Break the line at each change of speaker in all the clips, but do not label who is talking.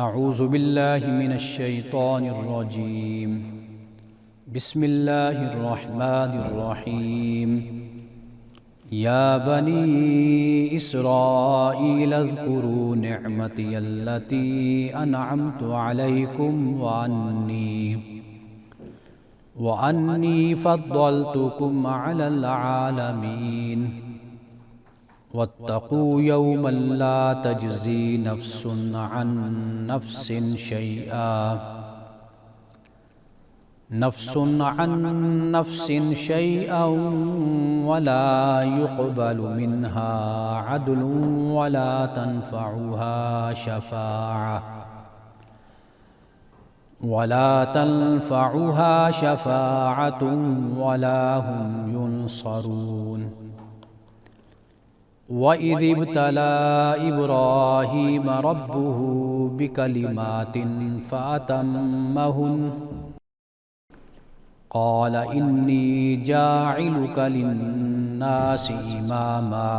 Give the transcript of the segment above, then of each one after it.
اعوذ باللہ من الشیطان الرجیم بسم اللہ الرحمن الرحیم یا بنی اسرائیل اذکروا نعمتی التی انعمت علیکم وانی فضلتکم علی العالمین واتقوا یوما لا تجزی نفس عن نفس شیئا ولا يقبل منها عدل ولا تنفعها شفاعة ولا هم ينصرون وَإِذِ ابْتَلَىٰ إِبْرَاهِيمَ رَبُّهُ بِكَلِمَاتٍ فَأَتَمَّهُنَّ قَالَ إِنِّي جَاعِلُكَ لِلنَّاسِ إِمَامًا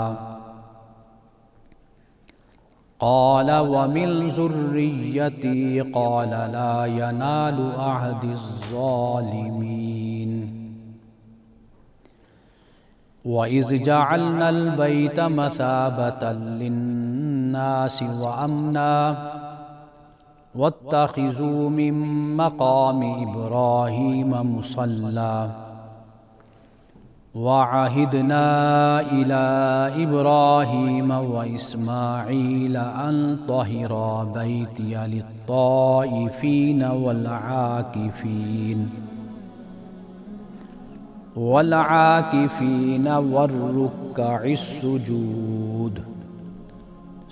قَالَ وَمِنْ ذُرِّيَّتِي قَالَ لَا يَنَالُ عَهْدِي الظَّالِمِينَ وَإِذْ جَعَلْنَا الْبَيْتَ مَثَابَةً لِلنَّاسِ وَأَمْنًا وَاتَّخِذُوا مِن مَّقَامِ إِبْرَاهِيمَ مُصَلًّى وَعَهِدْنَا إِلَىٰ إِبْرَاهِيمَ وَإِسْمَاعِيلَ أَن طَهِّرَا بَيْتِيَ لِلطَّائِفِينَ والعاکفین والرکع السجود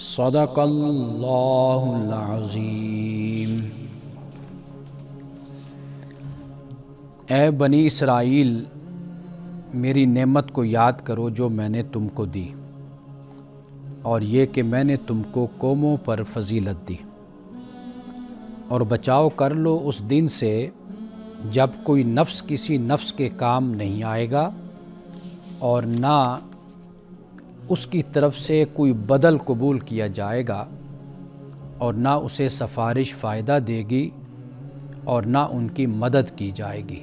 صدق اللہ العظیم۔ اے بنی اسرائیل، میری نعمت کو یاد کرو جو میں نے تم کو دی، اور یہ کہ میں نے تم کو قوموں پر فضیلت دی، اور بچاؤ کر لو اس دن سے جب کوئی نفس کسی نفس کے کام نہیں آئے گا، اور نہ اس کی طرف سے کوئی بدل قبول کیا جائے گا، اور نہ اسے سفارش فائدہ دے گی، اور نہ ان کی مدد کی جائے گی۔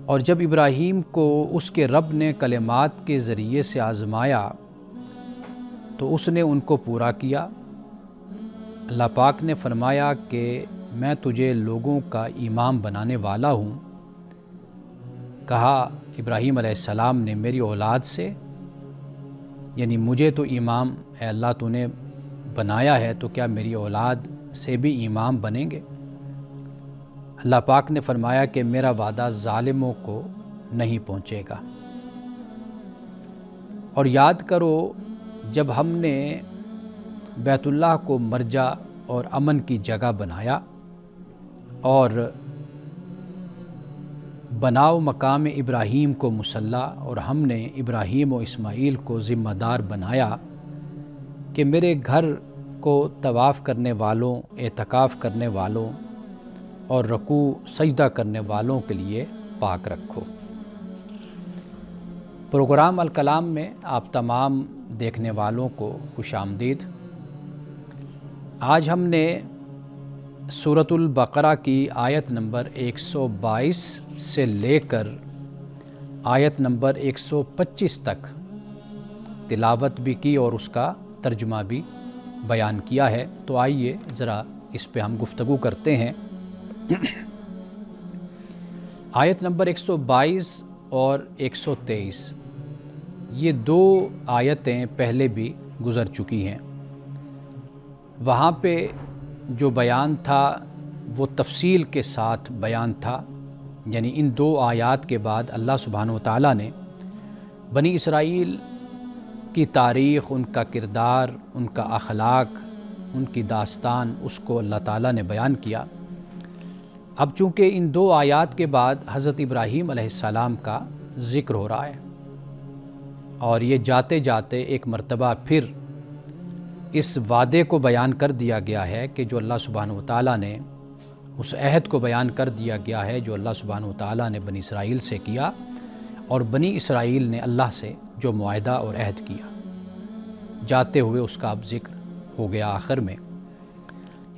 اور جب ابراہیم کو اس کے رب نے کلمات کے ذریعے سے آزمایا تو اس نے ان کو پورا کیا۔ اللہ پاک نے فرمایا کہ میں تجھے لوگوں کا امام بنانے والا ہوں۔ کہا ابراہیم علیہ السلام نے میری اولاد سے، یعنی مجھے تو امام اے اللہ تو نے بنایا ہے، تو کیا میری اولاد سے بھی امام بنیں گے؟ اللہ پاک نے فرمایا کہ میرا وعدہ ظالموں کو نہیں پہنچے گا۔ اور یاد کرو جب ہم نے بیت اللہ کو مرجع اور امن کی جگہ بنایا، اور بناؤ مقام ابراہیم کو مصلی، اور ہم نے ابراہیم و اسماعیل کو ذمہ دار بنایا کہ میرے گھر کو طواف کرنے والوں، اعتکاف کرنے والوں اور رکوع سجدہ کرنے والوں کے لیے پاک رکھو۔ پروگرام الکلام میں آپ تمام دیکھنے والوں کو خوش آمدید۔ آج ہم نے سورۃ البقرہ کی آیت نمبر 122 سے لے کر آیت نمبر 125 تک تلاوت بھی کی اور اس کا ترجمہ بھی بیان کیا ہے، تو آئیے ذرا اس پہ ہم گفتگو کرتے ہیں۔ آیت نمبر 122 اور 123 یہ دو آیتیں پہلے بھی گزر چکی ہیں۔ وہاں پہ جو بیان تھا وہ تفصیل کے ساتھ بیان تھا، یعنی ان دو آیات کے بعد اللہ سبحانہ وتعالیٰ نے بنی اسرائیل کی تاریخ، ان کا کردار، ان کا اخلاق، ان کی داستان، اس کو اللہ تعالیٰ نے بیان کیا۔ اب چونکہ ان دو آیات کے بعد حضرت ابراہیم علیہ السلام کا ذکر ہو رہا ہے، اور یہ جاتے جاتے ایک مرتبہ پھر اس وعدے کو بیان کر دیا گیا ہے کہ جو اللہ سبحانہ وتعالیٰ نے، اس عہد کو بیان کر دیا گیا ہے جو اللہ سبحانہ وتعالیٰ نے بنی اسرائیل سے کیا، اور بنی اسرائیل نے اللہ سے جو معاہدہ اور عہد کیا، جاتے ہوئے اس کا اب ذکر ہو گیا آخر میں۔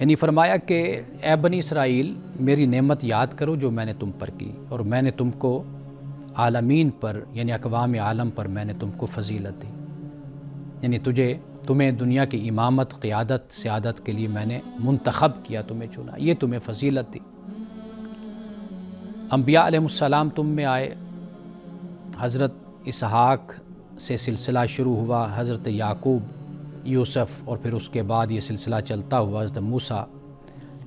یعنی فرمایا کہ اے بنی اسرائیل میری نعمت یاد کرو جو میں نے تم پر کی، اور میں نے تم کو عالمین پر یعنی اقوام عالم پر میں نے تم کو فضیلت دی، یعنی تمہیں دنیا کی امامت، قیادت، سیادت کے لیے میں نے منتخب کیا، تمہیں چنا، یہ تمہیں فضیلت دی۔ انبیاء علیہ السلام تم میں آئے، حضرت اسحاق سے سلسلہ شروع ہوا، حضرت یعقوب، یوسف، اور پھر اس کے بعد یہ سلسلہ چلتا ہوا حضرت موسیٰ،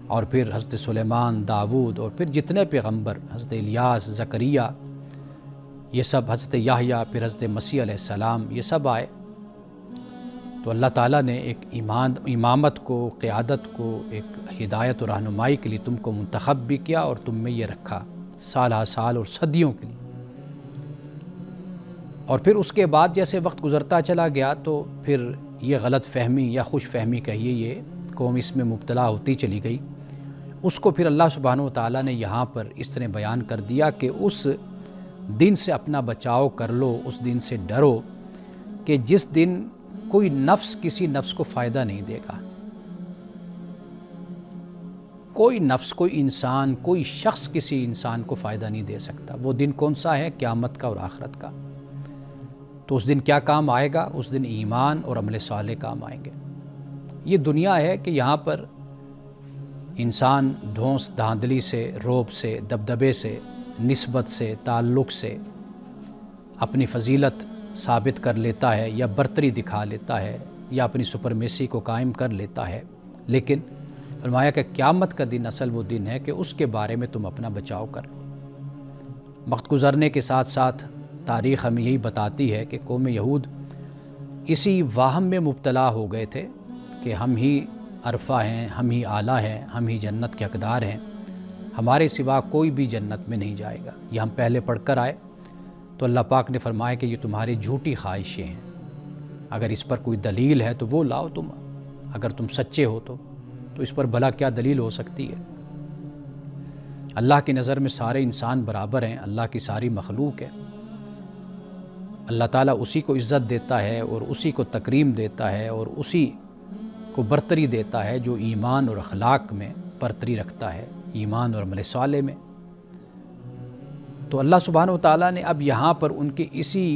اور پھر حضرت سلیمان، داود، اور پھر جتنے پیغمبر، حضرت الیاس، زکریہ، یہ سب، حضرت یحییٰ، پھر حضرت مسیح علیہ السلام، یہ سب آئے۔ تو اللہ تعالیٰ نے ایک امامت کو، قیادت کو، ایک ہدایت و رہنمائی کے لیے تم کو منتخب بھی کیا اور تم میں یہ رکھا سالہ سال اور صدیوں کے لیے۔ اور پھر اس کے بعد جیسے وقت گزرتا چلا گیا تو پھر یہ غلط فہمی یا خوش فہمی کہیے، یہ قوم اس میں مبتلا ہوتی چلی گئی۔ اس کو پھر اللہ سبحانہ و تعالیٰ نے یہاں پر اس طرح بیان کر دیا کہ اس دن سے اپنا بچاؤ کر لو، اس دن سے ڈرو کہ جس دن کوئی نفس کسی نفس کو فائدہ نہیں دے گا، کوئی نفس، کوئی انسان، کوئی شخص کسی انسان کو فائدہ نہیں دے سکتا۔ وہ دن کون سا ہے؟ قیامت کا اور آخرت کا۔ تو اس دن کیا کام آئے گا؟ اس دن ایمان اور عمل صالح کام آئیں گے۔ یہ دنیا ہے کہ یہاں پر انسان دھونس دھاندلی سے، روب سے، دبدبے سے، نسبت سے، تعلق سے اپنی فضیلت ثابت کر لیتا ہے، یا برتری دکھا لیتا ہے، یا اپنی سپرمیسی کو قائم کر لیتا ہے۔ لیکن فرمایا کہ قیامت کا دن اصل وہ دن ہے کہ اس کے بارے میں تم اپنا بچاؤ کر لو۔ وقت گزرنے کے ساتھ ساتھ تاریخ ہمیں یہی بتاتی ہے کہ قوم یہود اسی واہم میں مبتلا ہو گئے تھے کہ ہم ہی عرفہ ہیں، ہم ہی اعلیٰ ہیں، ہم ہی جنت کے حقدار ہیں، ہمارے سوا کوئی بھی جنت میں نہیں جائے گا۔ یہ ہم پہلے پڑھ کر آئے تو اللہ پاک نے فرمایا کہ یہ تمہاری جھوٹی خواہشیں ہیں، اگر اس پر کوئی دلیل ہے تو وہ لاؤ تم، اگر تم سچے ہو تو اس پر بھلا کیا دلیل ہو سکتی ہے؟ اللہ کی نظر میں سارے انسان برابر ہیں، اللہ کی ساری مخلوق ہے۔ اللہ تعالیٰ اسی کو عزت دیتا ہے اور اسی کو تکریم دیتا ہے اور اسی کو برتری دیتا ہے جو ایمان اور اخلاق میں برتری رکھتا ہے، ایمان اور عمل صالح میں۔ تو اللہ سبحانہ و تعالیٰ نے اب یہاں پر ان کی اسی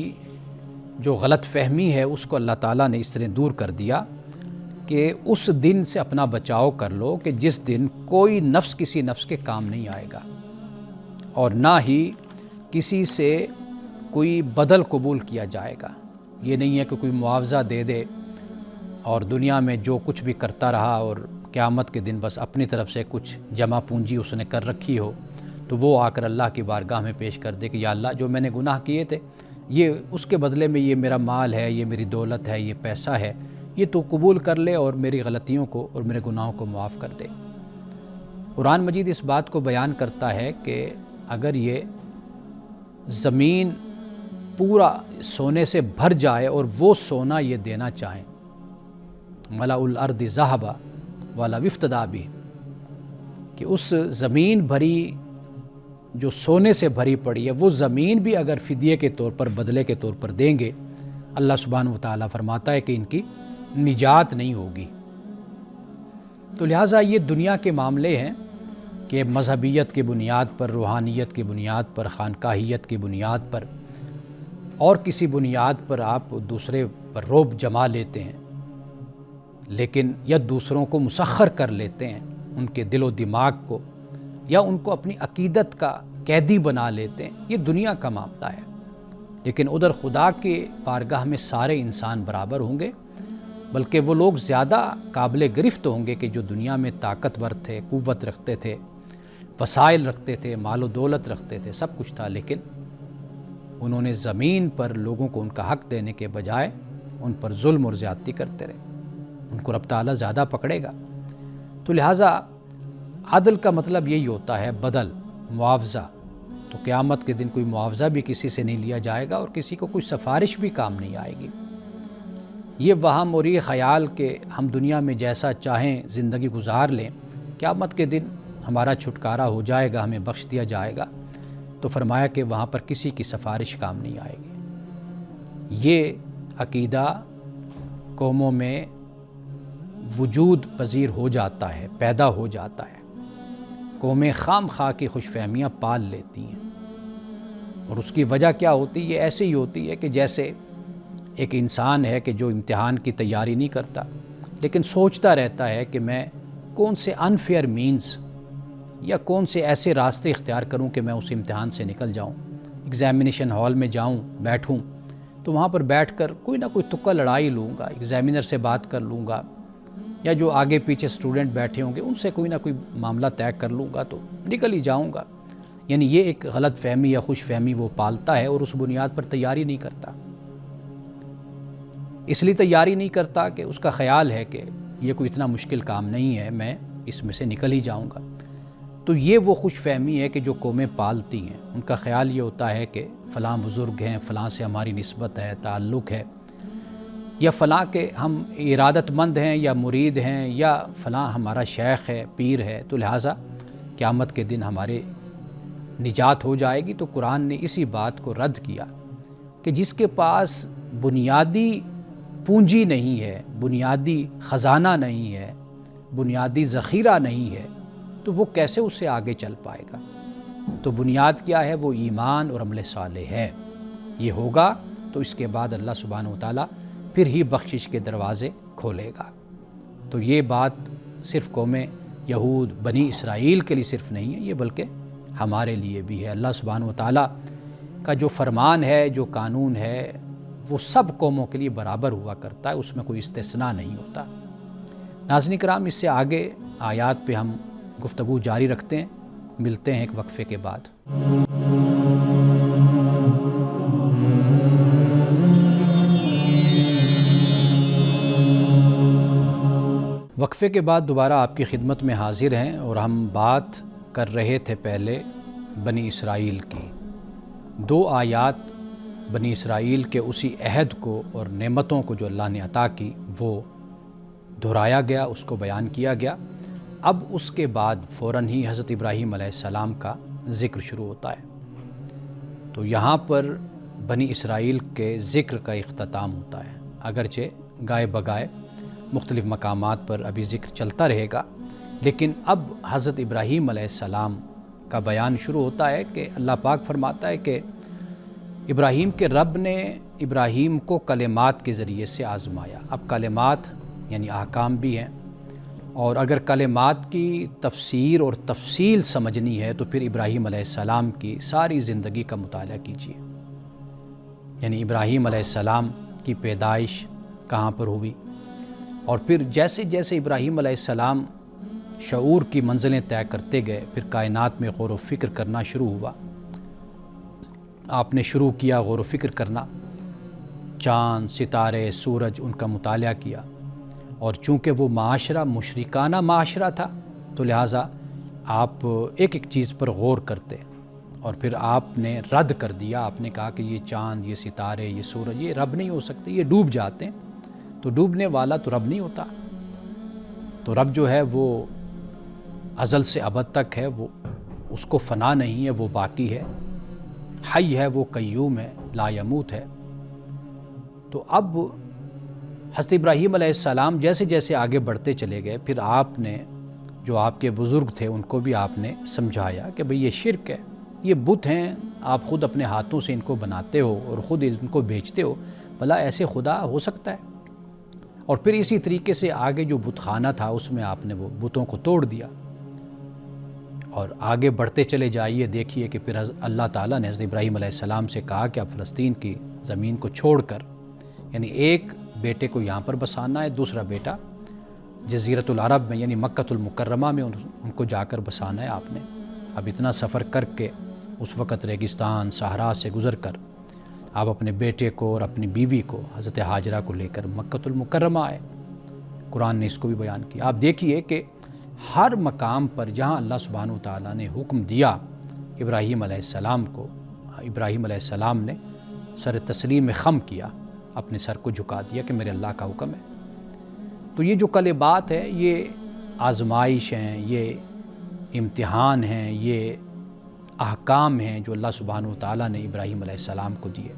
جو غلط فہمی ہے اس کو اللہ تعالیٰ نے اس طرح دور کر دیا کہ اس دن سے اپنا بچاؤ کر لو کہ جس دن کوئی نفس کسی نفس کے کام نہیں آئے گا، اور نہ ہی کسی سے کوئی بدل قبول کیا جائے گا۔ یہ نہیں ہے کہ کوئی معاوضہ دے دے اور دنیا میں جو کچھ بھی کرتا رہا اور قیامت کے دن بس اپنی طرف سے کچھ جمع پونجی اس نے کر رکھی ہو تو وہ آ کر اللہ کی بارگاہ میں پیش کر دے کہ یا اللہ جو میں نے گناہ کیے تھے، یہ اس کے بدلے میں یہ میرا مال ہے، یہ میری دولت ہے، یہ پیسہ ہے، یہ تو قبول کر لے اور میری غلطیوں کو اور میرے گناہوں کو معاف کر دے۔ قرآن مجید اس بات کو بیان کرتا ہے کہ اگر یہ زمین پورا سونے سے بھر جائے اور وہ سونا یہ دینا چاہیں، ملأ الارض ذہبا والا وفتدا بھی، کہ اس زمین بھری جو سونے سے بھری پڑی ہے وہ زمین بھی اگر فدیے کے طور پر، بدلے کے طور پر دیں گے، اللہ سبحانہ و تعالیٰ فرماتا ہے کہ ان کی نجات نہیں ہوگی۔ تو لہٰذا یہ دنیا کے معاملے ہیں کہ مذہبیت کی بنیاد پر، روحانیت کی بنیاد پر، خانقاہیت کی بنیاد پر اور کسی بنیاد پر آپ دوسرے پر رعب جما لیتے ہیں، لیکن یا دوسروں کو مسخر کر لیتے ہیں، ان کے دل و دماغ کو، یا ان کو اپنی عقیدت کا قیدی بنا لیتے ہیں۔ یہ دنیا کا معاملہ ہے، لیکن ادھر خدا کے بارگاہ میں سارے انسان برابر ہوں گے، بلکہ وہ لوگ زیادہ قابل گرفت ہوں گے کہ جو دنیا میں طاقتور تھے، قوت رکھتے تھے، وسائل رکھتے تھے، مال و دولت رکھتے تھے، سب کچھ تھا، لیکن انہوں نے زمین پر لوگوں کو ان کا حق دینے کے بجائے ان پر ظلم اور زیادتی کرتے رہے، ان کو رب تعالیٰ زیادہ پکڑے گا۔ تو لہٰذا عدل کا مطلب یہی ہوتا ہے بدل، معاوضہ۔ تو قیامت کے دن کوئی معاوضہ بھی کسی سے نہیں لیا جائے گا اور کسی کو کوئی سفارش بھی کام نہیں آئے گی۔ یہ وہم اور یہ خیال کہ ہم دنیا میں جیسا چاہیں زندگی گزار لیں، قیامت کے دن ہمارا چھٹکارا ہو جائے گا، ہمیں بخش دیا جائے گا، تو فرمایا کہ وہاں پر کسی کی سفارش کام نہیں آئے گی۔ یہ عقیدہ قوموں میں وجود پذیر ہو جاتا ہے، پیدا ہو جاتا ہے، قومیں خام خواہ کی خوش فہمیاں پال لیتی ہیں۔ اور اس کی وجہ کیا ہوتی ہے؟ یہ ایسے ہی ہوتی ہے کہ جیسے ایک انسان ہے کہ جو امتحان کی تیاری نہیں کرتا لیکن سوچتا رہتا ہے کہ میں کون سے انفیئر مینز یا کون سے ایسے راستے اختیار کروں کہ میں اس امتحان سے نکل جاؤں، ایگزامینیشن ہال میں جاؤں، بیٹھوں تو وہاں پر بیٹھ کر کوئی نہ کوئی تکا لڑائی لوں گا، ایگزامینر سے بات کر لوں گا، یا جو آگے پیچھے سٹوڈنٹ بیٹھے ہوں گے ان سے کوئی نہ کوئی معاملہ طے کر لوں گا تو نکل ہی جاؤں گا۔ یعنی یہ ایک غلط فہمی یا خوش فہمی وہ پالتا ہے اور اس بنیاد پر تیاری نہیں کرتا۔ اس لیے تیاری نہیں کرتا کہ اس کا خیال ہے کہ یہ کوئی اتنا مشکل کام نہیں ہے، میں اس میں سے نکل ہی جاؤں گا۔ تو یہ وہ خوش فہمی ہے کہ جو قومیں پالتی ہیں، ان کا خیال یہ ہوتا ہے کہ فلاں بزرگ ہیں، فلاں سے ہماری نسبت ہے، تعلق ہے، یا فلاں کے ہم ارادت مند ہیں یا مرید ہیں، یا فلاں ہمارا شیخ ہے، پیر ہے، تو لہٰذا قیامت کے دن ہمارے نجات ہو جائے گی۔ تو قرآن نے اسی بات کو رد کیا کہ جس کے پاس بنیادی پونجی نہیں ہے، بنیادی خزانہ نہیں ہے، بنیادی ذخیرہ نہیں ہے، تو وہ کیسے اس سے آگے چل پائے گا؟ تو بنیاد کیا ہے؟ وہ ایمان اور عمل صالح ہے۔ یہ ہوگا تو اس کے بعد اللہ سبحانہ وتعالیٰ پھر ہی بخشش کے دروازے کھولے گا۔ تو یہ بات صرف قوم یہود بنی اسرائیل کے لیے صرف نہیں ہے، یہ بلکہ ہمارے لیے بھی ہے۔ اللہ سبحانہ وتعالیٰ کا جو فرمان ہے، جو قانون ہے، وہ سب قوموں کے لیے برابر ہوا کرتا ہے، اس میں کوئی استثناء نہیں ہوتا۔ ناظرین کرام، اس سے آگے آیات پہ ہم گفتگو جاری رکھتے ہیں، ملتے ہیں ایک وقفے کے بعد۔ وقفے کے بعد دوبارہ آپ کی خدمت میں حاضر ہیں، اور ہم بات کر رہے تھے پہلے بنی اسرائیل کی۔ 2 آیات بنی اسرائیل کے اسی عہد کو اور نعمتوں کو جو اللہ نے عطا کی وہ دہرایا گیا، اس کو بیان کیا گیا۔ اب اس کے بعد فوراً ہی حضرت ابراہیم علیہ السلام کا ذکر شروع ہوتا ہے۔ تو یہاں پر بنی اسرائیل کے ذکر کا اختتام ہوتا ہے، اگرچہ گائے بگائے مختلف مقامات پر ابھی ذکر چلتا رہے گا، لیکن اب حضرت ابراہیم علیہ السلام کا بیان شروع ہوتا ہے کہ اللہ پاک فرماتا ہے کہ ابراہیم کے رب نے ابراہیم کو کلمات کے ذریعے سے آزمایا۔ اب کلمات یعنی احکام بھی ہیں، اور اگر کلمات کی تفسیر اور تفصیل سمجھنی ہے تو پھر ابراہیم علیہ السلام کی ساری زندگی کا مطالعہ کیجیے۔ یعنی ابراہیم علیہ السلام کی پیدائش کہاں پر ہوئی، اور پھر جیسے جیسے ابراہیم علیہ السلام شعور کی منزلیں طے کرتے گئے، پھر کائنات میں غور و فکر کرنا شروع ہوا۔ آپ نے شروع کیا غور و فکر کرنا، چاند، ستارے، سورج، ان کا مطالعہ کیا، اور چونکہ وہ معاشرہ مشرکانہ معاشرہ تھا تو لہٰذا آپ ایک ایک چیز پر غور کرتے، اور پھر آپ نے رد کر دیا۔ آپ نے کہا کہ یہ چاند، یہ ستارے، یہ سورج، یہ رب نہیں ہو سکتے، یہ ڈوب جاتے ہیں۔ تو ڈوبنے والا تو رب نہیں ہوتا، تو رب جو ہے وہ ازل سے ابد تک ہے، وہ اس کو فنا نہیں ہے، وہ باقی ہے، حی ہے، وہ قیوم ہے، لا یموت ہے۔ تو اب حضرت ابراہیم علیہ السلام جیسے جیسے آگے بڑھتے چلے گئے، پھر آپ نے جو آپ کے بزرگ تھے ان کو بھی آپ نے سمجھایا کہ بھئی یہ شرک ہے، یہ بت ہیں، آپ خود اپنے ہاتھوں سے ان کو بناتے ہو اور خود ان کو بیچتے ہو، بھلا ایسے خدا ہو سکتا ہے؟ اور پھر اسی طریقے سے آگے جو بت خانہ تھا اس میں آپ نے وہ بتوں کو توڑ دیا، اور آگے بڑھتے چلے جائیے، دیکھیے کہ پھر اللہ تعالیٰ نے حضرت ابراہیم علیہ السلام سے کہا کہ آپ فلسطین کی زمین کو چھوڑ کر، یعنی ایک بیٹے کو یہاں پر بسانا ہے، دوسرا بیٹا جزیرۃ العرب میں یعنی مکۃ المکرمہ میں ان کو جا کر بسانا ہے آپ نے۔ اب اتنا سفر کر کے اس وقت ریگستان صحرا سے گزر کر آپ اپنے بیٹے کو اور اپنی بیوی کو حضرت حاجرہ کو لے کر مکۃ المکرمہ آئے۔ قرآن نے اس کو بھی بیان کیا۔ آپ دیکھیے کہ ہر مقام پر جہاں اللہ سبحانہ وتعالیٰ نے حکم دیا ابراہیم علیہ السلام کو، ابراہیم علیہ السلام نے سر تسلیم خم کیا، اپنے سر کو جھکا دیا کہ میرے اللہ کا حکم ہے۔ تو یہ جو کلمات ہے یہ آزمائش ہیں، یہ امتحان ہیں، یہ احکام ہیں جو اللہ سبحانہ وتعالیٰ نے ابراہیم علیہ السلام کو دیے،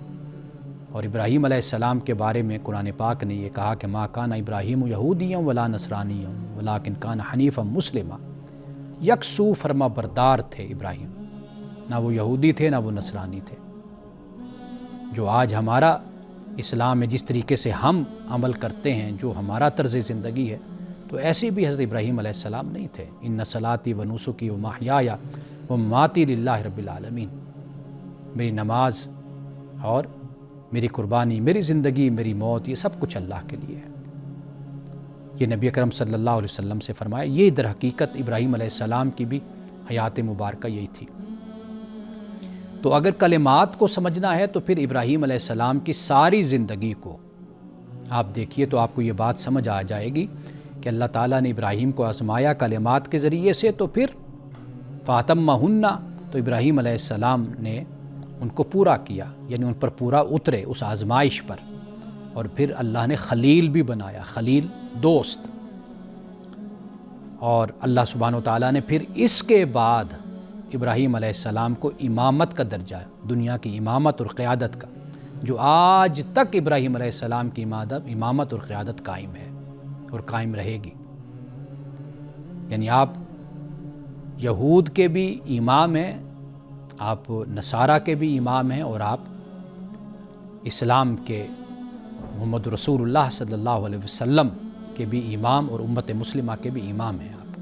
اور ابراہیم علیہ السلام کے بارے میں قرآن پاک نے یہ کہا کہ ما کان ابراہیم یہودیا ولا نصرانیا ولکن کان حنیفا مسلما، یکسو فرما بردار تھے ابراہیم، نہ وہ یہودی تھے نہ وہ نصرانی تھے۔ جو آج ہمارا اسلام ہے، جس طریقے سے ہم عمل کرتے ہیں، جو ہمارا طرز زندگی ہے، تو ایسے بھی حضرت ابراہیم علیہ السلام نہیں تھے۔ ان صلاتی و نسکی و محیای و مماتی للہ رب العالمین، میری نماز اور میری قربانی، میری زندگی، میری موت، یہ سب کچھ اللہ کے لیے ہے۔ یہ نبی اکرم صلی اللہ علیہ وسلم سے فرمایا۔ یہ در حقیقت ابراہیم علیہ السلام کی بھی حیات مبارکہ یہی تھی۔ تو اگر کلمات کو سمجھنا ہے تو پھر ابراہیم علیہ السلام کی ساری زندگی کو آپ دیکھیے تو آپ کو یہ بات سمجھ آ جائے گی کہ اللہ تعالیٰ نے ابراہیم کو آزمایا کلمات کے ذریعے سے، تو پھر فاتمہن، تو ابراہیم علیہ السلام نے ان کو پورا کیا، یعنی ان پر پورا اترے اس آزمائش پر، اور پھر اللہ نے خلیل بھی بنایا، خلیل دوست۔ اور اللہ سبحانہ و تعالیٰ نے پھر اس کے بعد ابراہیم علیہ السلام کو امامت کا درجہ، دنیا کی امامت اور قیادت کا، جو آج تک ابراہیم علیہ السلام کی امامت اور قیادت قائم ہے اور قائم رہے گی۔ یعنی آپ یہود کے بھی امام ہیں، آپ نصارہ کے بھی امام ہیں، اور آپ اسلام کے محمد رسول اللہ صلی اللہ علیہ وسلم کے بھی امام اور امت مسلمہ کے بھی امام ہیں آپ۔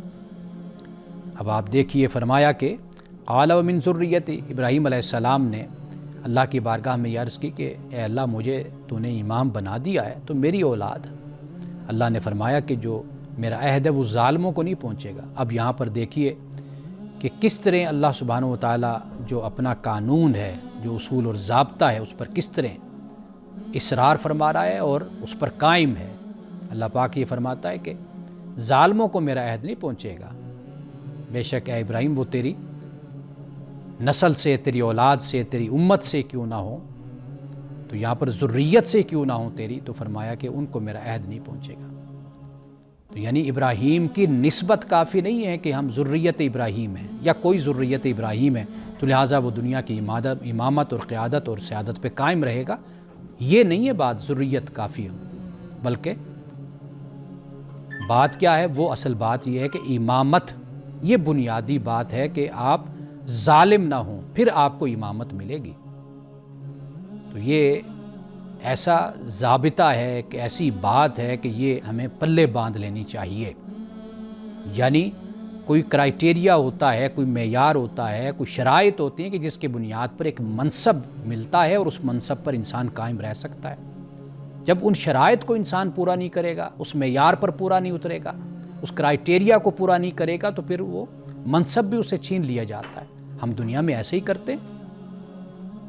اب آپ دیکھیے، فرمایا کہ قال ومن ذریتی، ابراہیم علیہ السلام نے اللہ کی بارگاہ میں یہ عرض کی کہ اے اللہ، مجھے تو نے امام بنا دیا ہے تو میری اولاد۔ اللہ نے فرمایا کہ جو میرا عہد ہے وہ ظالموں کو نہیں پہنچے گا۔ اب یہاں پر دیکھیے کہ کس طرح اللہ سبحانہ و تعالیٰ جو اپنا قانون ہے، جو اصول اور ضابطہ ہے، اس پر کس طرح اصرار فرما رہا ہے اور اس پر قائم ہے۔ اللہ پاک یہ فرماتا ہے کہ ظالموں کو میرا عہد نہیں پہنچے گا، بے شک اے ابراہیم وہ تیری نسل سے، تیری اولاد سے، تیری امت سے کیوں نہ ہو، تو یہاں پر ذریت سے کیوں نہ ہو تیری، تو فرمایا کہ ان کو میرا عہد نہیں پہنچے گا۔ تو یعنی ابراہیم کی نسبت کافی نہیں ہے کہ ہم ذریت ابراہیم ہیں یا کوئی ذریت ابراہیم ہے تو لہٰذا وہ دنیا کی امامت اور قیادت اور سیادت پہ قائم رہے گا۔ یہ نہیں ہے بات ذریت کافی ہو، بلکہ بات کیا ہے، وہ اصل بات یہ ہے کہ امامت، یہ بنیادی بات ہے کہ آپ ظالم نہ ہوں، پھر آپ کو امامت ملے گی۔ تو یہ ایسا ضابطہ ہے، ایک ایسی بات ہے کہ یہ ہمیں پلے باندھ لینی چاہیے۔ یعنی کوئی کرائٹیریا ہوتا ہے، کوئی معیار ہوتا ہے، کوئی شرائط ہوتی ہیں کہ جس کے بنیاد پر ایک منصب ملتا ہے اور اس منصب پر انسان قائم رہ سکتا ہے۔ جب ان شرائط کو انسان پورا نہیں کرے گا، اس معیار پر پورا نہیں اترے گا، اس کرائٹیریا کو پورا نہیں کرے گا، تو پھر وہ منصب بھی اسے چھین لیا جاتا ہے۔ ہم دنیا میں ایسے ہی کرتے ہیں۔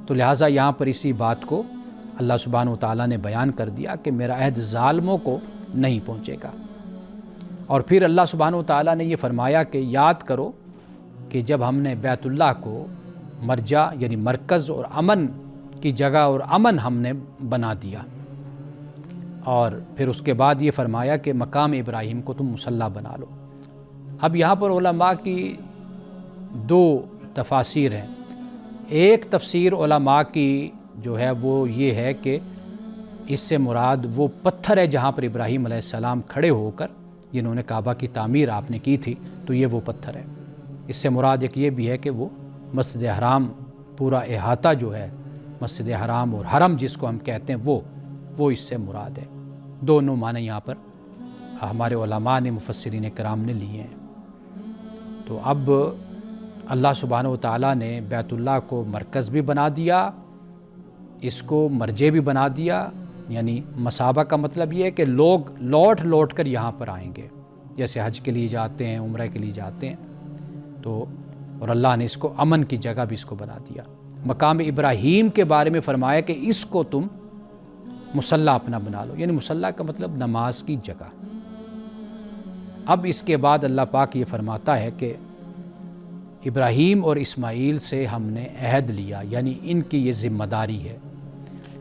تو لہٰذا یہاں پر اسی بات کو اللہ سبحانہ و تعالیٰ نے بیان کر دیا کہ میرا عہد ظالموں کو نہیں پہنچے گا۔ اور پھر اللہ سبحانہ و تعالیٰ نے یہ فرمایا کہ یاد کرو کہ جب ہم نے بیت اللہ کو مرجع یعنی مرکز اور امن کی جگہ اور امن ہم نے بنا دیا، اور پھر اس کے بعد یہ فرمایا کہ مقام ابراہیم کو تم مصلی بنا لو۔ اب یہاں پر علماء کی دو تفاسیر ہیں۔ ایک تفسیر علماء کی جو ہے وہ یہ ہے کہ اس سے مراد وہ پتھر ہے جہاں پر ابراہیم علیہ السلام کھڑے ہو کر جنہوں نے کعبہ کی تعمیر آپ نے کی تھی، تو یہ وہ پتھر ہے۔ اس سے مراد ایک یہ بھی ہے کہ وہ مسجد حرام پورا احاطہ جو ہے مسجد حرام اور حرم جس کو ہم کہتے ہیں وہ اس سے مراد ہے۔ دونوں معنی یہاں پر ہمارے علماء نے، مفسرین کرام نے لیے ہیں۔ تو اب اللہ سبحانہ و تعالیٰ نے بیت اللہ کو مرکز بھی بنا دیا، اس کو مرجع بھی بنا دیا، یعنی مصابہ کا مطلب یہ ہے کہ لوگ لوٹ لوٹ کر یہاں پر آئیں گے، جیسے حج کے لیے جاتے ہیں، عمرہ کے لیے جاتے ہیں، تو اور اللہ نے اس کو امن کی جگہ بھی اس کو بنا دیا۔ مقام ابراہیم کے بارے میں فرمایا کہ اس کو تم مصلی اپنا بنا لو، یعنی مصلی کا مطلب نماز کی جگہ۔ اب اس کے بعد اللہ پاک یہ فرماتا ہے کہ ابراہیم اور اسماعیل سے ہم نے عہد لیا، یعنی ان کی یہ ذمہ داری ہے۔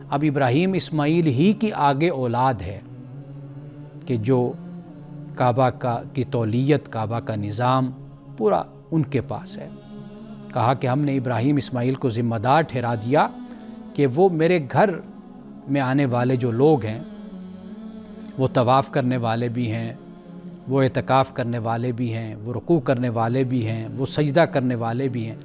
اب ابراہیم اسماعیل ہی کی آگے اولاد ہے کہ جو کعبہ کی تولیت، کعبہ کا نظام پورا ان کے پاس ہے۔ کہا کہ ہم نے ابراہیم اسماعیل کو ذمہ دار ٹھہرا دیا کہ وہ میرے گھر میں آنے والے جو لوگ ہیں وہ طواف کرنے والے بھی ہیں، وہ اعتکاف کرنے والے بھی ہیں، وہ رکوع کرنے والے بھی ہیں، وہ سجدہ کرنے والے بھی ہیں،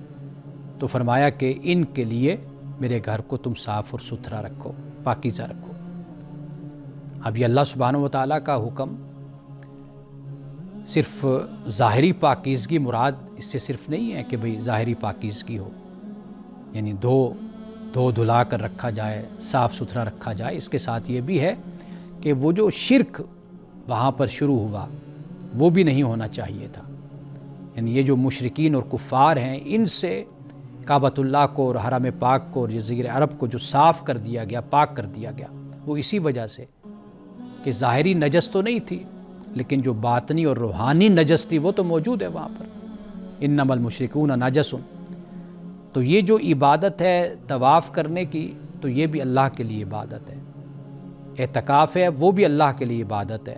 تو فرمایا کہ ان کے لیے میرے گھر کو تم صاف اور ستھرا رکھو، پاکیزہ رکھو۔ اب یہ اللہ سبحانہ و تعالیٰ کا حکم صرف ظاہری پاکیزگی مراد اس سے صرف نہیں ہے کہ بھئی ظاہری پاکیزگی ہو، یعنی دھو دھلا کر رکھا جائے، صاف ستھرا رکھا جائے، اس کے ساتھ یہ بھی ہے کہ وہ جو شرک وہاں پر شروع ہوا وہ بھی نہیں ہونا چاہیے تھا۔ یعنی یہ جو مشرکین اور کفار ہیں، ان سے کعبۃ اللہ کو اور حرم پاک کو اور جزیرہ عرب کو جو صاف کر دیا گیا، پاک کر دیا گیا، وہ اسی وجہ سے کہ ظاہری نجس تو نہیں تھی، لیکن جو باطنی اور روحانی نجس تھی وہ تو موجود ہے وہاں پر۔ انما المشرکون نجس، تو یہ جو عبادت ہے طواف کرنے کی، تو یہ بھی اللہ کے لیے عبادت ہے۔ اعتکاف ہے وہ بھی اللہ کے لیے عبادت ہے،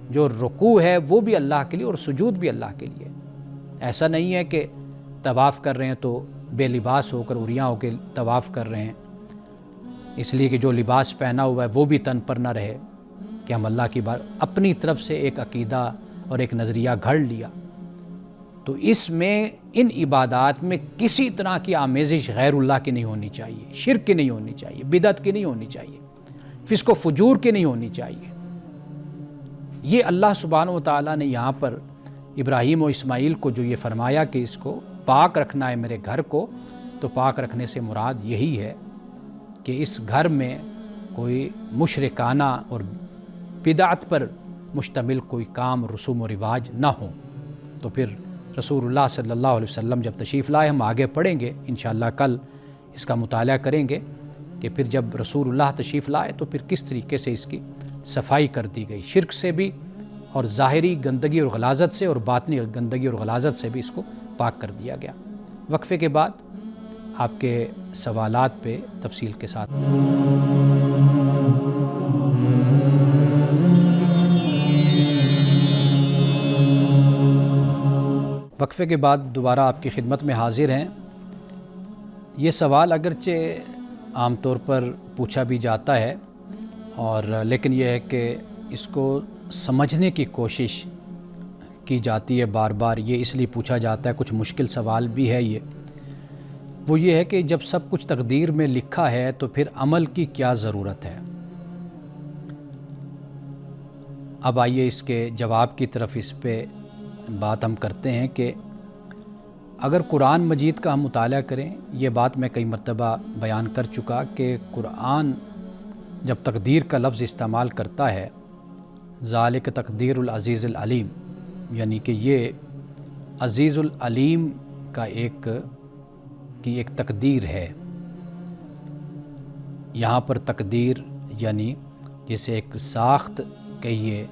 جو رکوع ہے وہ بھی اللہ کے لیے اور سجود بھی اللہ کے لیے۔ ایسا نہیں ہے کہ طواف کر رہے ہیں تو بے لباس ہو کر عریاں ہو کے طواف کر رہے ہیں، اس لیے کہ جو لباس پہنا ہوا ہے وہ بھی تن پر نہ رہے، کہ ہم اللہ کی بات اپنی طرف سے ایک عقیدہ اور ایک نظریہ گھڑ لیا۔ تو اس میں ان عبادات میں کسی طرح کی آمیزش غیر اللہ کی نہیں ہونی چاہیے، شرک کی نہیں ہونی چاہیے، بدعت کی نہیں ہونی چاہیے، فسق و فجور کی نہیں ہونی چاہیے۔ یہ اللہ سبحانہ و تعالیٰ نے یہاں پر ابراہیم و اسماعیل کو جو یہ فرمایا کہ اس کو پاک رکھنا ہے میرے گھر کو، تو پاک رکھنے سے مراد یہی ہے کہ اس گھر میں کوئی مشرکانہ اور بدعت پر مشتمل کوئی کام، رسوم و رواج نہ ہوں۔ تو پھر رسول اللہ صلی اللہ علیہ وسلم جب تشریف لائے، ہم آگے پڑھیں گے انشاءاللہ، کل اس کا مطالعہ کریں گے کہ پھر جب رسول اللہ تشریف لائے تو پھر کس طریقے سے اس کی صفائی کر دی گئی، شرک سے بھی اور ظاہری گندگی اور غلاظت سے، اور باطنی گندگی اور غلاظت سے بھی اس کو پاک کر دیا گیا۔ وقفے کے بعد آپ کے سوالات پہ تفصیل کے ساتھ وقفے کے بعد دوبارہ آپ کی خدمت میں حاضر ہیں۔ یہ سوال اگرچہ عام طور پر پوچھا بھی جاتا ہے، اور لیکن یہ ہے کہ اس کو سمجھنے کی کوشش کی جاتی ہے بار بار۔ یہ اس لیے پوچھا جاتا ہے، کچھ مشکل سوال بھی ہے وہ یہ ہے کہ جب سب کچھ تقدیر میں لکھا ہے تو پھر عمل کی کیا ضرورت ہے؟ اب آئیے اس کے جواب کی طرف اس پہ بات ہم کرتے ہیں کہ اگر قرآن مجید کا ہم مطالعہ کریں، یہ بات میں کئی مرتبہ بیان کر چکا کہ قرآن جب تقدیر کا لفظ استعمال کرتا ہے، ذالک تقدیر العزیز العلیم، یعنی کہ یہ عزیز العلیم کا ایک تقدیر ہے۔ یہاں پر تقدیر یعنی جسے ایک ساخت کہیے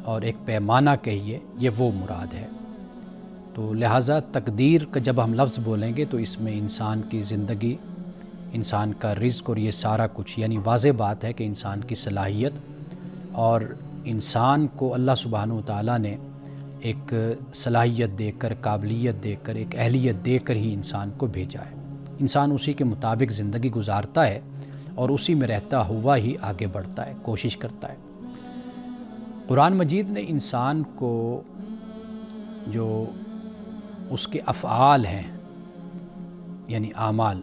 اور ایک پیمانہ کہیے، یہ وہ مراد ہے۔ تو لہٰذا تقدیر کا جب ہم لفظ بولیں گے تو اس میں انسان کی زندگی، انسان کا رزق اور یہ سارا کچھ، یعنی واضح بات ہے کہ انسان کی صلاحیت، اور انسان کو اللہ سبحانہ و تعالیٰ نے ایک صلاحیت دے کر، قابلیت دے کر، ایک اہلیت دے کر ہی انسان کو بھیجا ہے۔ انسان اسی کے مطابق زندگی گزارتا ہے اور اسی میں رہتا ہوا ہی آگے بڑھتا ہے، کوشش کرتا ہے۔ قرآن مجید نے انسان کو جو اس کے افعال ہیں، یعنی اعمال،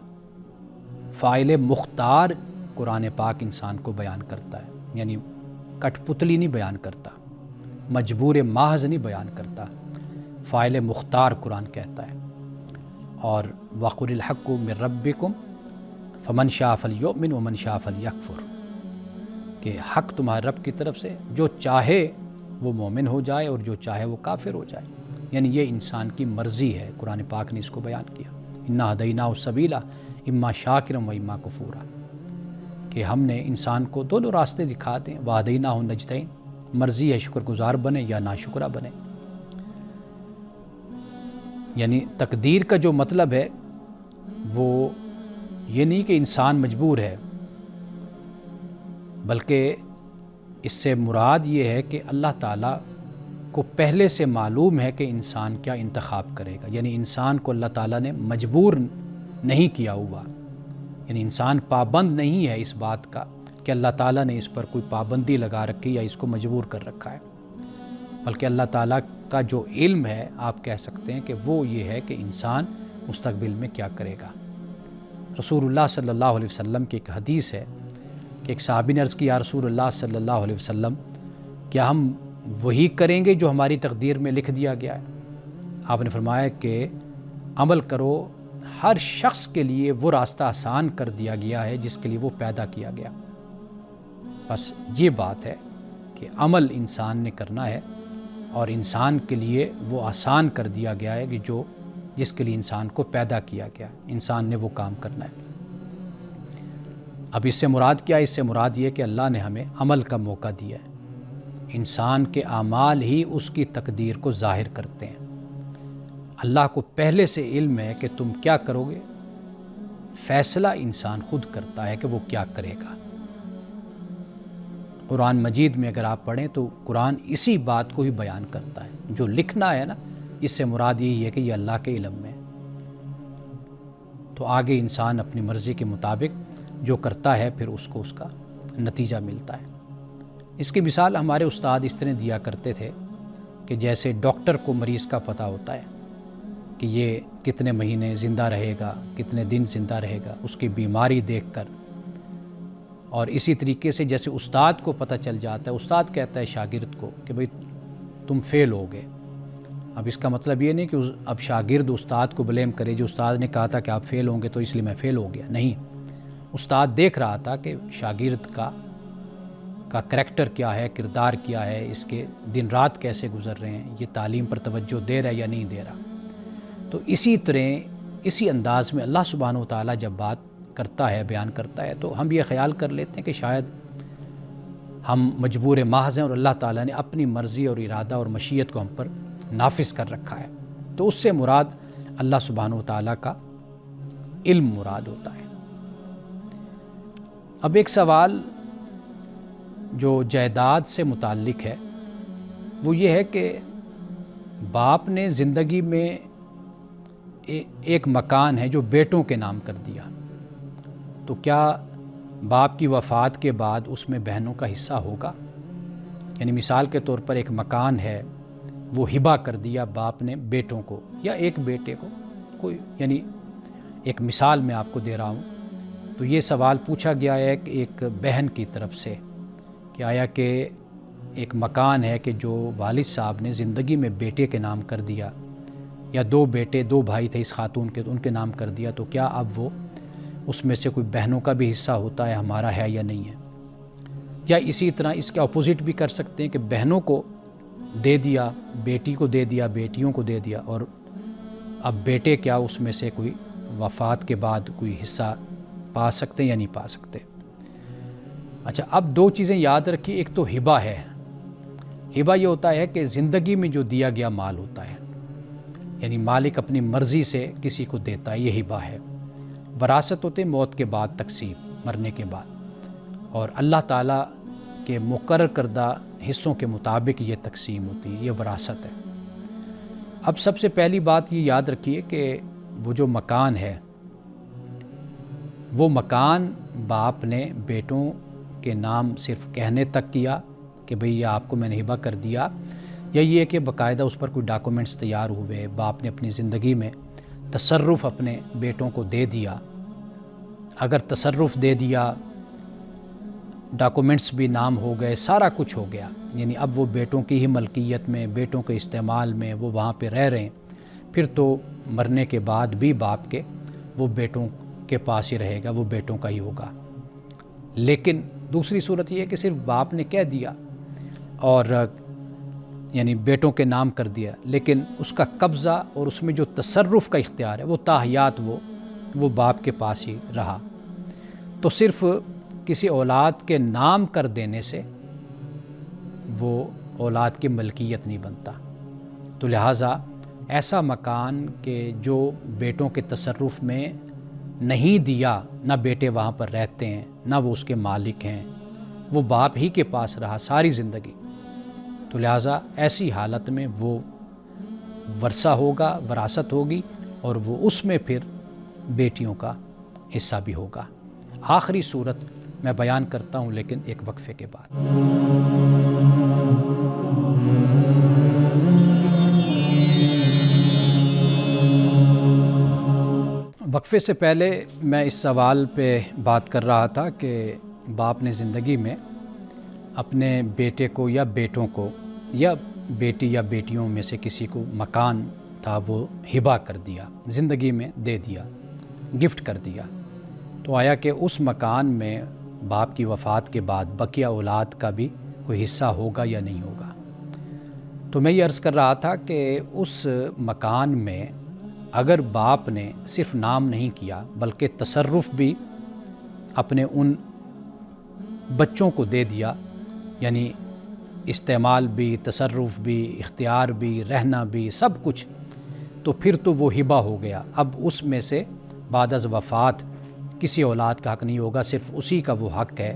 فاعل مختار قرآن پاک انسان کو بیان کرتا ہے، یعنی کٹ پتلی نہیں بیان کرتا، مجبور محض نہیں بیان کرتا، فاعل مختار قرآن کہتا ہے۔ اور وَقُلِ الْحَقُّ مِن رَبِّكُمْ فَمَنْ شَاءَ فَلْيُؤْمِنْ وَمَنْ شَاءَ فَلْيَكْفُرْ، کہ حق تمہارے رب کی طرف سے، جو چاہے وہ مومن ہو جائے اور جو چاہے وہ کافر ہو جائے، یعنی یہ انسان کی مرضی ہے۔ قرآن پاک نے اس کو بیان کیا، اِنَّا هَدَيْنَاهُ السَّبِيلَ إِمَّا شَاكِرًا وَإِمَّا كَفُورًا، کہ ہم نے انسان کو دونوں راستے دکھا دیں، وَهَدَيْنَاهُ النَّجْدَيْنِ، مرضی ہے شکر گزار بنے یا ناشکرہ بنے۔ یعنی تقدیر کا جو مطلب ہے وہ یہ نہیں کہ انسان مجبور ہے، بلکہ اس سے مراد یہ ہے کہ اللہ تعالیٰ کو پہلے سے معلوم ہے کہ انسان کیا انتخاب کرے گا، یعنی انسان کو اللہ تعالیٰ نے مجبور نہیں کیا ہوا، یعنی انسان پابند نہیں ہے اس بات کا کہ اللہ تعالیٰ نے اس پر کوئی پابندی لگا رکھی یا اس کو مجبور کر رکھا ہے، بلکہ اللہ تعالیٰ کا جو علم ہے آپ کہہ سکتے ہیں کہ وہ یہ ہے کہ انسان مستقبل میں کیا کرے گا۔ رسول اللہ صلی اللہ علیہ وسلم کی ایک حدیث ہے کہ ایک صحابی نے عرض کی، یا رسول اللہ صلی اللہ علیہ وسلم کیا ہم وہی کریں گے جو ہماری تقدیر میں لکھ دیا گیا ہے؟ آپ نے فرمایا کہ عمل کرو، ہر شخص کے لیے وہ راستہ آسان کر دیا گیا ہے جس کے لیے وہ پیدا کیا گیا۔ بس یہ بات ہے کہ عمل انسان نے کرنا ہے، اور انسان کے لیے وہ آسان کر دیا گیا ہے کہ جس کے لیے انسان کو پیدا کیا گیا، انسان نے وہ کام کرنا ہے۔ اب اس سے مراد کیا ہے؟ اس سے مراد یہ کہ اللہ نے ہمیں عمل کا موقع دیا ہے۔ انسان کے اعمال ہی اس کی تقدیر کو ظاہر کرتے ہیں۔ اللہ کو پہلے سے علم ہے کہ تم کیا کرو گے، فیصلہ انسان خود کرتا ہے کہ وہ کیا کرے گا۔ قرآن مجید میں اگر آپ پڑھیں تو قرآن اسی بات کو ہی بیان کرتا ہے۔ جو لکھنا ہے نا، اس سے مراد یہی ہے کہ یہ اللہ کے علم میں ہے۔ تو آگے انسان اپنی مرضی کے مطابق جو کرتا ہے پھر اس کو اس کا نتیجہ ملتا ہے۔ اس کی مثال ہمارے استاد اس طرح دیا کرتے تھے کہ جیسے ڈاکٹر کو مریض کا پتہ ہوتا ہے کہ یہ کتنے مہینے زندہ رہے گا، کتنے دن زندہ رہے گا، اس کی بیماری دیکھ کر، اور اسی طریقے سے جیسے استاد کو پتہ چل جاتا ہے، استاد کہتا ہے شاگرد کو کہ بھئی تم فیل ہو گئے۔ اب اس کا مطلب یہ نہیں کہ اب شاگرد استاد کو بلیم کرے، جو استاد نے کہا تھا کہ آپ فیل ہوں گے تو اس لیے میں فیل ہو گیا، نہیں۔ استاد دیکھ رہا تھا کہ شاگرد کا کریکٹر کیا ہے، کردار کیا ہے، اس کے دن رات کیسے گزر رہے ہیں، یہ تعلیم پر توجہ دے رہا ہے یا نہیں دے رہا۔ تو اسی طرح اسی انداز میں اللہ سبحانہ و تعالیٰ جب بات کرتا ہے، بیان کرتا ہے، تو ہم یہ خیال کر لیتے ہیں کہ شاید ہم مجبور محض ہیں اور اللہ تعالیٰ نے اپنی مرضی اور ارادہ اور مشیت کو ہم پر نافذ کر رکھا ہے۔ تو اس سے مراد اللہ سبحانہ و تعالیٰ کا علم مراد ہوتا ہے۔ اب ایک سوال جو جائیداد سے متعلق ہے وہ یہ ہے کہ باپ نے زندگی میں ایک مکان ہے جو بیٹوں کے نام کر دیا، تو کیا باپ کی وفات کے بعد اس میں بہنوں کا حصہ ہوگا؟ یعنی مثال کے طور پر ایک مکان ہے، وہ ہبہ کر دیا باپ نے بیٹوں کو یا ایک بیٹے کو، کوئی یعنی ایک مثال میں آپ کو دے رہا ہوں۔ تو یہ سوال پوچھا گیا ہے کہ ایک بہن کی طرف سے کہ آیا کہ ایک مکان ہے کہ جو والد صاحب نے زندگی میں بیٹے کے نام کر دیا، یا دو بھائی تھے اس خاتون کے، تو ان کے نام کر دیا، تو کیا اب وہ اس میں سے کوئی بہنوں کا بھی حصہ ہوتا ہے، ہمارا ہے یا نہیں ہے؟ یا اسی طرح اس کے اپوزٹ بھی کر سکتے ہیں کہ بہنوں کو دے دیا، بیٹی کو دے دیا، بیٹیوں کو دے دیا، اور اب بیٹے کیا اس میں سے کوئی وفات کے بعد کوئی حصہ پا سکتے یا نہیں پا سکتے؟ اچھا، اب دو چیزیں یاد رکھیے۔ ایک تو ہبہ ہے، ہبہ یہ ہوتا ہے کہ زندگی میں جو دیا گیا مال ہوتا ہے، یعنی مالک اپنی مرضی سے کسی کو دیتا ہے، یہ ہبہ ہے۔ وراثت ہوتے موت کے بعد تقسیم، مرنے کے بعد، اور اللہ تعالیٰ کے مقرر کردہ حصوں کے مطابق یہ تقسیم ہوتی ہے، یہ وراثت ہے۔ اب سب سے پہلی بات یہ یاد رکھیے کہ وہ جو مکان ہے، وہ مکان باپ نے بیٹوں کے نام صرف کہنے تک کیا کہ بھئی یہ آپ کو میں نے ہبہ کر دیا، یا یہ کہ باقاعدہ اس پر کوئی ڈاکومنٹس تیار ہوئے، باپ نے اپنی زندگی میں تصرف اپنے بیٹوں کو دے دیا؟ اگر تصرف دے دیا، ڈاکومنٹس بھی نام ہو گئے، سارا کچھ ہو گیا، یعنی اب وہ بیٹوں کی ہی ملکیت میں، بیٹوں کے استعمال میں وہ وہاں پہ رہ رہے ہیں، پھر تو مرنے کے بعد بھی باپ کے وہ بیٹوں کے پاس ہی رہے گا، وہ بیٹوں کا ہی ہوگا۔ لیکن دوسری صورت یہ ہے کہ صرف باپ نے کہہ دیا اور یعنی بیٹوں کے نام کر دیا، لیکن اس کا قبضہ اور اس میں جو تصرف کا اختیار ہے وہ تاحیات وہ باپ کے پاس ہی رہا، تو صرف کسی اولاد کے نام کر دینے سے وہ اولاد کی ملکیت نہیں بنتا۔ تو لہٰذا ایسا مکان کہ جو بیٹوں کے تصرف میں نہیں دیا، نہ بیٹے وہاں پر رہتے ہیں، نہ وہ اس کے مالک ہیں، وہ باپ ہی کے پاس رہا ساری زندگی، تو لہٰذا ایسی حالت میں وہ ورثہ ہوگا، وراثت ہوگی، اور وہ اس میں پھر بیٹیوں کا حصہ بھی ہوگا۔ آخری صورت میں بیان کرتا ہوں لیکن ایک وقفے کے بعد۔ وقفے سے پہلے میں اس سوال پہ بات کر رہا تھا کہ باپ نے زندگی میں اپنے بیٹے کو یا بیٹوں کو یا بیٹی یا بیٹیوں میں سے کسی کو مکان تھا وہ ہبہ کر دیا، زندگی میں دے دیا، گفٹ کر دیا، تو آیا کہ اس مکان میں باپ کی وفات کے بعد بقیہ اولاد کا بھی کوئی حصہ ہوگا یا نہیں ہوگا؟ تو میں یہ عرض کر رہا تھا کہ اس مکان میں اگر باپ نے صرف نام نہیں کیا بلکہ تصرف بھی اپنے ان بچوں کو دے دیا، یعنی استعمال بھی، تصرف بھی، اختیار بھی، رہنا بھی، سب کچھ، تو پھر تو وہ ہبہ ہو گیا۔ اب اس میں سے بعد از وفات کسی اولاد کا حق نہیں ہوگا، صرف اسی کا وہ حق ہے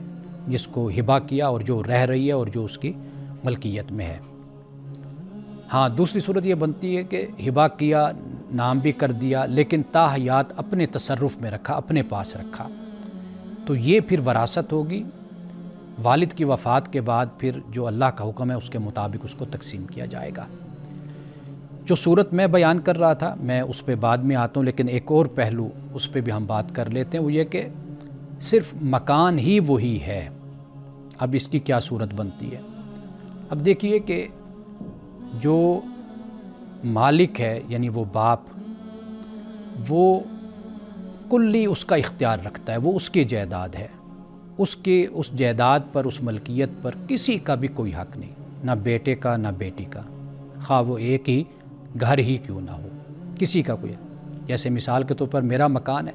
جس کو ہبہ کیا اور جو رہ رہی ہے اور جو اس کی ملکیت میں ہے۔ ہاں، دوسری صورت یہ بنتی ہے کہ ہبہ کیا، نام بھی کر دیا، لیکن تاحیات اپنے تصرف میں رکھا، اپنے پاس رکھا، تو یہ پھر وراثت ہوگی۔ والد کی وفات کے بعد پھر جو اللہ کا حکم ہے اس کے مطابق اس کو تقسیم کیا جائے گا۔ جو صورت میں بیان کر رہا تھا میں اس پہ بعد میں آتا ہوں، لیکن ایک اور پہلو اس پہ بھی ہم بات کر لیتے ہیں، وہ یہ کہ صرف مکان ہی وہی ہے، اب اس کی کیا صورت بنتی ہے؟ اب دیکھیے کہ جو مالک ہے یعنی وہ باپ، وہ کلی اس کا اختیار رکھتا ہے، وہ اس کی جائیداد ہے، اس جائیداد پر، اس ملکیت پر کسی کا بھی کوئی حق نہیں، نہ بیٹے کا نہ بیٹی کا، خواہ وہ ایک ہی گھر ہی کیوں نہ ہو، کسی کا کوئی حق۔ جیسے مثال کے طور پر میرا مکان ہے،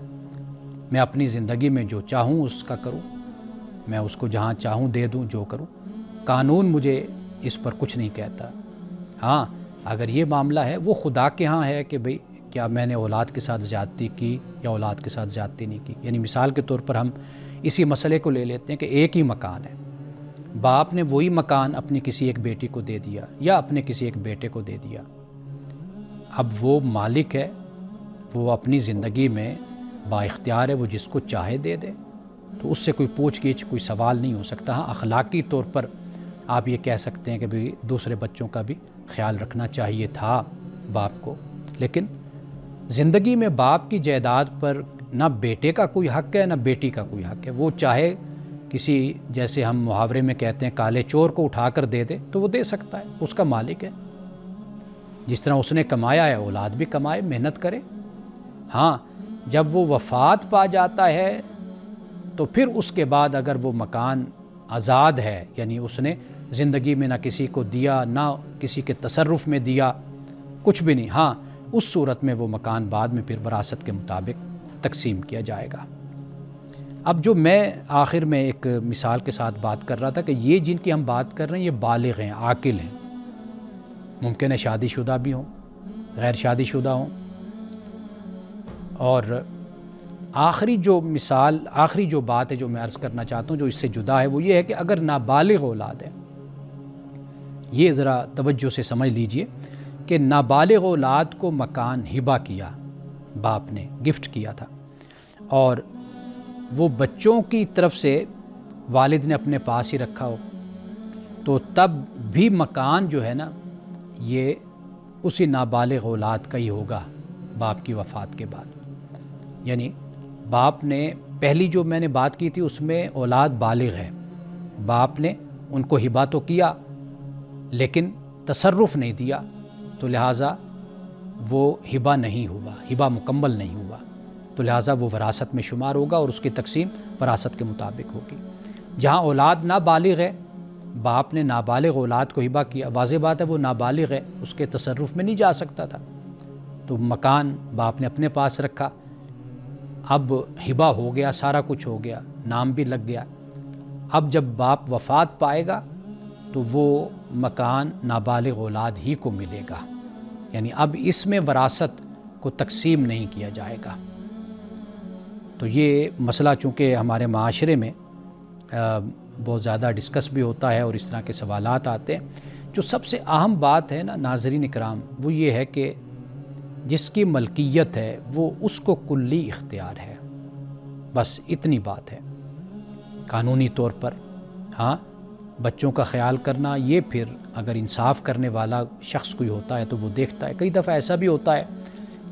میں اپنی زندگی میں جو چاہوں اس کا کروں، میں اس کو جہاں چاہوں دے دوں، جو کروں، قانون مجھے اس پر کچھ نہیں کہتا۔ ہاں، اگر یہ معاملہ ہے وہ خدا کے ہاں ہے کہ بھئی کیا میں نے اولاد کے ساتھ زیادتی کی یا اولاد کے ساتھ زیادتی نہیں کی، یعنی مثال کے طور پر ہم اسی مسئلے کو لے لیتے ہیں کہ ایک ہی مکان ہے، باپ نے وہی مکان اپنی کسی ایک بیٹی کو دے دیا یا اپنے کسی ایک بیٹے کو دے دیا، اب وہ مالک ہے، وہ اپنی زندگی میں با اختیار ہے، وہ جس کو چاہے دے دے، تو اس سے کوئی پوچھ گچھ، کوئی سوال نہیں ہو سکتا۔ ہاں، اخلاقی طور پر آپ یہ کہہ سکتے ہیں کہ بھی دوسرے بچوں کا بھی خیال رکھنا چاہیے تھا باپ کو، لیکن زندگی میں باپ کی جائیداد پر نہ بیٹے کا کوئی حق ہے نہ بیٹی کا کوئی حق ہے۔ وہ چاہے کسی، جیسے ہم محاورے میں کہتے ہیں، کالے چور کو اٹھا کر دے دے تو وہ دے سکتا ہے، اس کا مالک ہے۔ جس طرح اس نے کمایا ہے، اولاد بھی کمائے، محنت کرے۔ ہاں، جب وہ وفات پا جاتا ہے تو پھر اس کے بعد اگر وہ مکان آزاد ہے، یعنی اس نے زندگی میں نہ کسی کو دیا نہ کسی کے تصرف میں دیا، کچھ بھی نہیں، ہاں اس صورت میں وہ مکان بعد میں پھر وراثت کے مطابق تقسیم کیا جائے گا۔ اب جو میں آخر میں ایک مثال کے ساتھ بات کر رہا تھا کہ یہ جن کی ہم بات کر رہے ہیں یہ بالغ ہیں، عاقل ہیں، ممکن ہے شادی شدہ بھی ہوں، غیر شادی شدہ ہوں، اور آخری جو بات ہے جو میں عرض کرنا چاہتا ہوں جو اس سے جدا ہے، وہ یہ ہے کہ اگر نابالغ اولاد ہے، یہ ذرا توجہ سے سمجھ لیجئے کہ نابالغ اولاد کو مکان ہبہ کیا، باپ نے گفٹ کیا تھا، اور وہ بچوں کی طرف سے والد نے اپنے پاس ہی رکھا ہو، تو تب بھی مکان جو ہے نا یہ اسی نابالغ اولاد کا ہی ہوگا باپ کی وفات کے بعد۔ یعنی باپ نے پہلی جو میں نے بات کی تھی اس میں اولاد بالغ ہے، باپ نے ان کو ہبہ تو کیا لیکن تصرف نہیں دیا، تو لہٰذا وہ ہبہ نہیں ہوا، ہبہ مکمل نہیں ہوا، تو لہٰذا وہ وراثت میں شمار ہوگا اور اس کی تقسیم وراثت کے مطابق ہوگی۔ جہاں اولاد نابالغ ہے، باپ نے نابالغ اولاد کو ہبہ کیا، واضح بات ہے وہ نابالغ ہے، اس کے تصرف میں نہیں جا سکتا تھا، تو مکان باپ نے اپنے پاس رکھا، اب ہبہ ہو گیا، سارا کچھ ہو گیا، نام بھی لگ گیا، اب جب باپ وفات پائے گا تو وہ مکان نابالغ اولاد ہی کو ملے گا، یعنی اب اس میں وراثت کو تقسیم نہیں کیا جائے گا۔ تو یہ مسئلہ چونکہ ہمارے معاشرے میں بہت زیادہ ڈسکس بھی ہوتا ہے اور اس طرح کے سوالات آتے ہیں، جو سب سے اہم بات ہے نا ناظرین اکرام، وہ یہ ہے کہ جس کی ملکیت ہے وہ اس کو کلی اختیار ہے، بس اتنی بات ہے۔ قانونی طور پر. ہاں بچوں کا خیال کرنا یہ پھر اگر انصاف کرنے والا شخص کوئی ہوتا ہے تو وہ دیکھتا ہے. کئی دفعہ ایسا بھی ہوتا ہے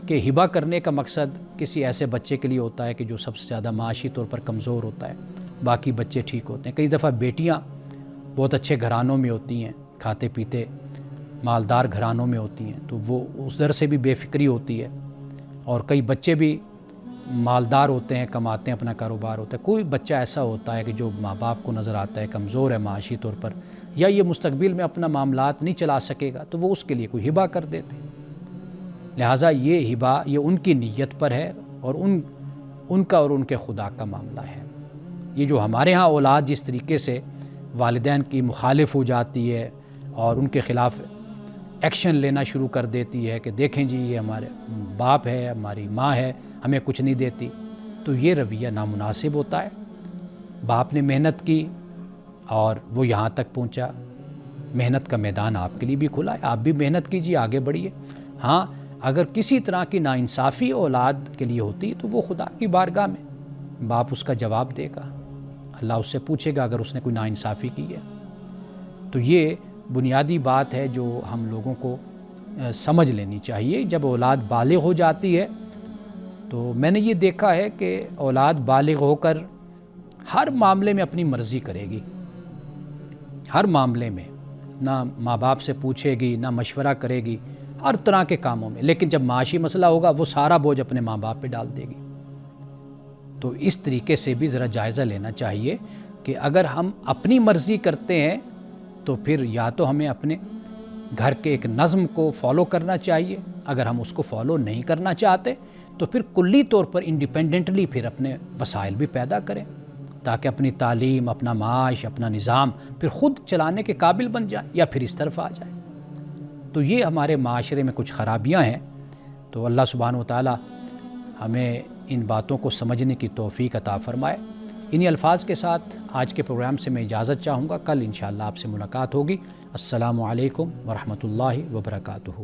کہ ہبہ کرنے کا مقصد کسی ایسے بچے کے لیے ہوتا ہے کہ جو سب سے زیادہ معاشی طور پر کمزور ہوتا ہے, باقی بچے ٹھیک ہوتے ہیں. کئی دفعہ بیٹیاں بہت اچھے گھرانوں میں ہوتی ہیں, کھاتے پیتے مالدار گھرانوں میں ہوتی ہیں, تو وہ اس در سے بھی بے فکری ہوتی ہے. اور کئی بچے بھی مالدار ہوتے ہیں, کماتے ہیں, اپنا کاروبار ہوتا ہے. کوئی بچہ ایسا ہوتا ہے کہ جو ماں باپ کو نظر آتا ہے کمزور ہے معاشی طور پر, یا یہ مستقبل میں اپنا معاملات نہیں چلا سکے گا, تو وہ اس کے لیے کوئی ہبہ کر دیتے ہیں. لہٰذا یہ ہبہ یہ ان کی نیت پر ہے اور ان کا اور ان کے خدا کا معاملہ ہے. یہ جو ہمارے ہاں اولاد جس طریقے سے والدین کی مخالف ہو جاتی ہے اور ان کے خلاف ایکشن لینا شروع کر دیتی ہے کہ دیکھیں جی یہ ہمارے باپ ہے, ہماری ماں ہے, ہمیں کچھ نہیں دیتی, تو یہ رویہ نامناسب ہوتا ہے. باپ نے محنت کی اور وہ یہاں تک پہنچا, محنت کا میدان آپ کے لیے بھی کھلا ہے, آپ بھی محنت کیجیے, آگے بڑھیے. ہاں اگر کسی طرح کی ناانصافی اولاد کے لیے ہوتی تو وہ خدا کی بارگاہ میں باپ اس کا جواب دے گا, اللہ اس سے پوچھے گا اگر اس نے کوئی ناانصافی کی ہے. تو یہ بنیادی بات ہے جو ہم لوگوں کو سمجھ لینی چاہیے. جب اولاد بالغ ہو جاتی ہے تو میں نے یہ دیکھا ہے کہ اولاد بالغ ہو کر ہر معاملے میں اپنی مرضی کرے گی, ہر معاملے میں نہ ماں باپ سے پوچھے گی, نہ مشورہ کرے گی, ہر طرح کے کاموں میں. لیکن جب معاشی مسئلہ ہوگا وہ سارا بوجھ اپنے ماں باپ پہ ڈال دے گی. تو اس طریقے سے بھی ذرا جائزہ لینا چاہیے کہ اگر ہم اپنی مرضی کرتے ہیں تو پھر یا تو ہمیں اپنے گھر کے ایک نظم کو فالو کرنا چاہیے, اگر ہم اس کو فالو نہیں کرنا چاہتے تو پھر کلی طور پر انڈیپینڈنٹلی پھر اپنے وسائل بھی پیدا کریں تاکہ اپنی تعلیم, اپنا معاش, اپنا نظام پھر خود چلانے کے قابل بن جائیں یا پھر اس طرف آ جائیں. تو یہ ہمارے معاشرے میں کچھ خرابیاں ہیں. تو اللہ سبحانہ و تعالی ہمیں ان باتوں کو سمجھنے کی توفیق عطا فرمائے. انہی الفاظ کے ساتھ آج کے پروگرام سے میں اجازت چاہوں گا. کل انشاءاللہ آپ سے ملاقات ہوگی. السلام علیکم ورحمۃ اللہ وبرکاتہ.